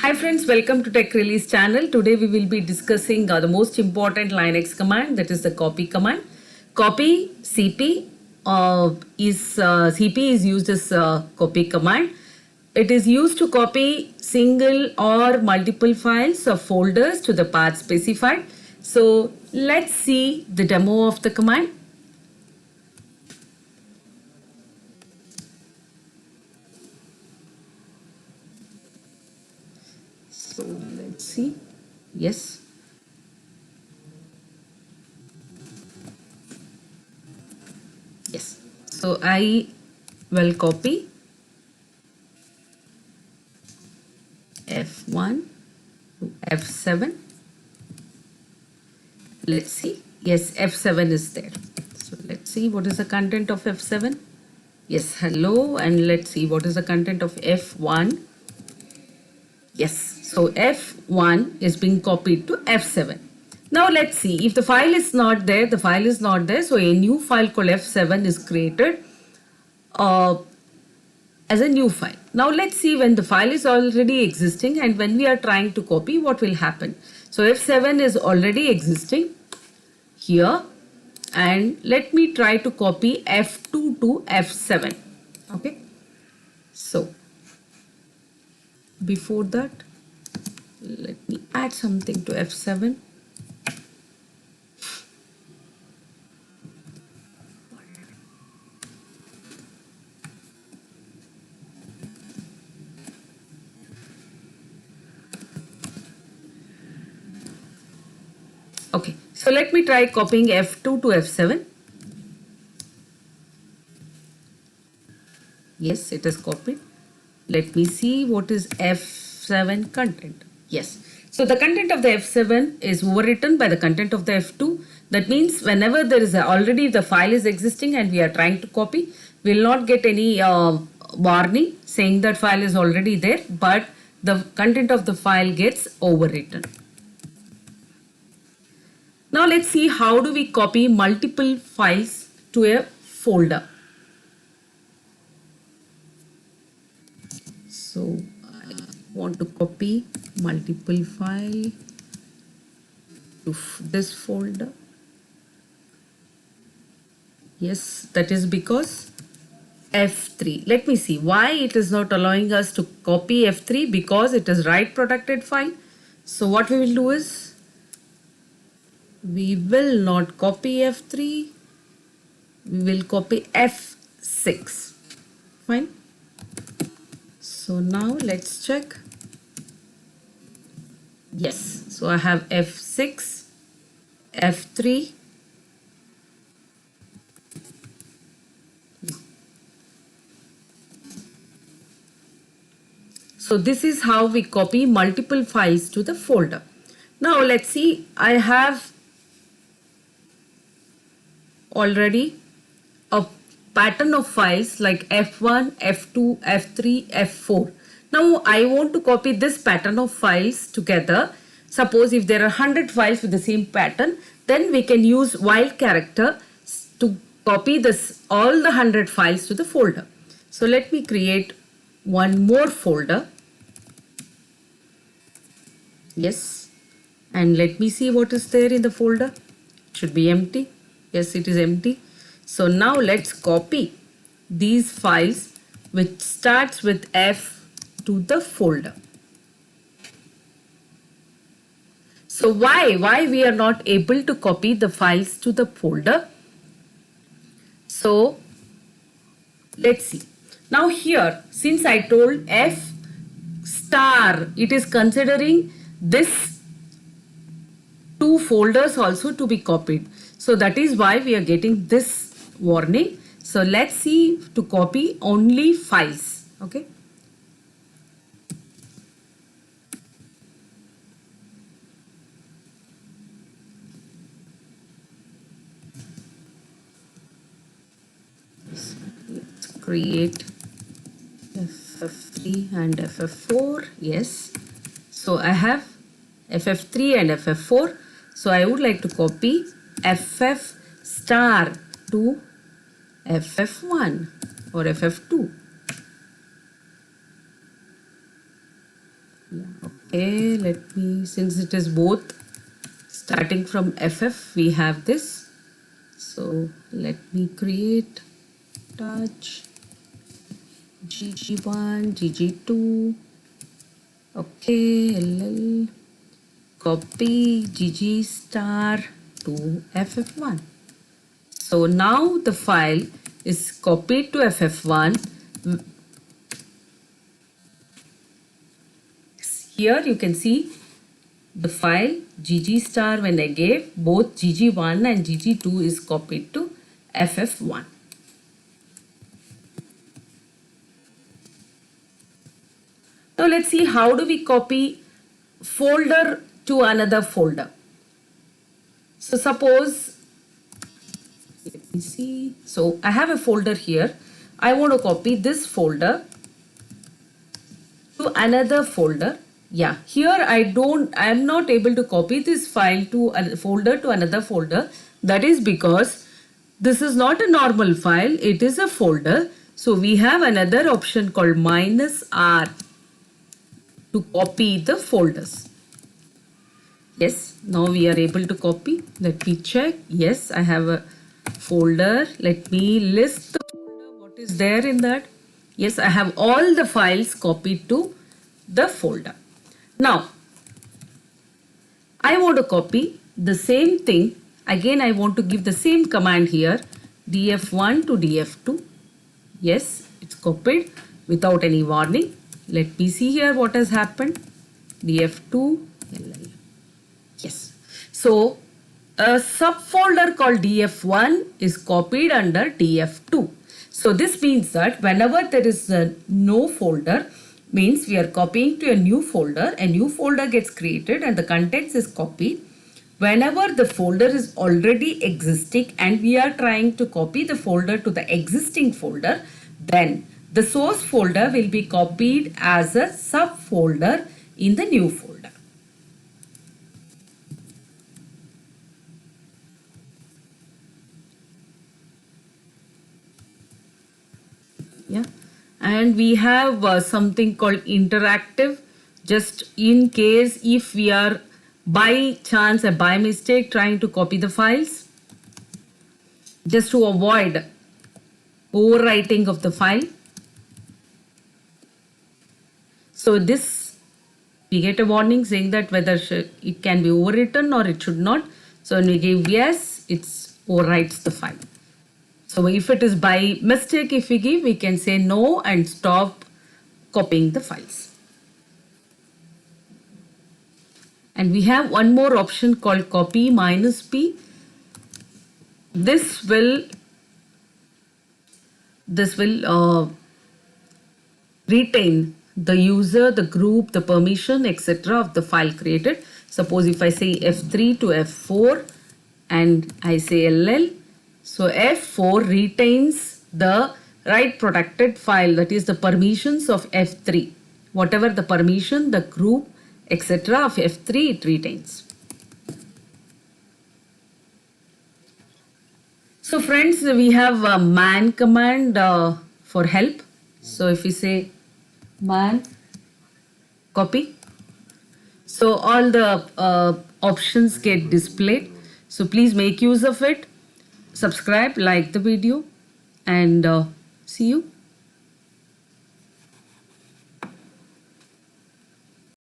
Hi friends, welcome to Tech Release channel. Today we will be discussing the most important Linux command, that is the copy command. Copy CP CP is used as copy command. It is used to copy single or multiple files or folders to the path specified. So let's see the demo of the command. So let's see. Yes. Yes. So I will copy F1 to F7. Let's see. Yes, F7 is there. So let's see what is the content of F7. Yes, hello, and let's see what is the content of F1. Yes, so F1 is being copied to F7. Now let's see, if the file is not there, so a new file called F7 is created as a new file. Now let's see, when the file is already existing and when we are trying to copy, what will happen. So F7 is already existing here, and let me try to copy F2 to F7. Okay, so before that, let me add something to F7. Okay, so let me try copying F2 to F7. Yes, it is copied. Let me see what is F7 content. Yes, so the content of the F7 is overwritten by the content of the F2. That means whenever there is already the file is existing and we are trying to copy, we will not get any warning saying that file is already there, but the content of the file gets overwritten. Now let's see how do we copy multiple files to a folder. So I want to copy multiple file to this folder. Yes, that is because F3. Let me see why it is not allowing us to copy F3, because it is write protected file. So what we will do is, we will not copy F3, we will copy F6. Fine. So now let's check. Yes, so I have F6, F3. So this is how we copy multiple files to the folder. Now let's see, I have already a pattern of files like F1, F2, F3, F4. Now I want to copy this pattern of files together. Suppose if there are 100 files with the same pattern, then we can use while character to copy this all the 100 files to the folder. So let me create one more folder. Yes, and let me see what is there in the folder. It should be empty. Yes, it is empty. So now let's copy these files which starts with F to the folder. So why we are not able to copy the files to the folder? So let's see. Now here, since I told F star, it is considering this two folders also to be copied. So that is why we are getting this warning. So let's see to copy only files. Okay. Let's create FF3 and FF4. Yes. So I have FF3 and FF4. So I would like to copy FF star to FF1 or FF2. Yeah, okay. Okay, let me, since it is both starting from FF, we have this. So let me create touch GG1, GG2. Okay, LL, copy GG star to FF1. So now the file is copied to FF1. Here you can see the file GG star when I gave both GG1 and GG2 is copied to FF1. Now let's see how do we copy folder to another folder. So suppose, let me see. So I have a folder here. I want to copy this folder to another folder. Yeah, here I am not able to copy this file to a folder to another folder. That is because this is not a normal file. It is a folder. So we have another option called -R to copy the folders. Yes, now we are able to copy. Let me check. Yes, I have a folder. Let me list the folder. What is there in that? Yes, I have all the files copied to the folder. Now, I want to copy the same thing. Again, I want to give the same command here. df1 to df2. Yes, it's copied without any warning. Let me see here what has happened. df2 LL. Yes. So a subfolder called df1 is copied under df2. So this means that whenever there is no folder, means we are copying to a new folder gets created and the contents is copied. Whenever the folder is already existing and we are trying to copy the folder to the existing folder, then the source folder will be copied as a subfolder in the new folder. Yeah, and we have something called interactive, just in case if we are by chance or by mistake trying to copy the files, just to avoid overwriting of the file. So this, we get a warning saying that whether it can be overwritten or it should not. So when we give yes, it overwrites the file. So if it is by mistake, if we give, we can say no and stop copying the files. And we have one more option called copy -p. This will retain the user, the group, the permission, etc. of the file created. Suppose if I say F3 to F4 and I say LL, so F4 retains the write protected file, that is the permissions of F3. Whatever the permission, the group, etc. of F3 it retains. So friends, we have a man command for help. So if we say man copy, so all the options get displayed. So please make use of it. Subscribe, like the video, and see you.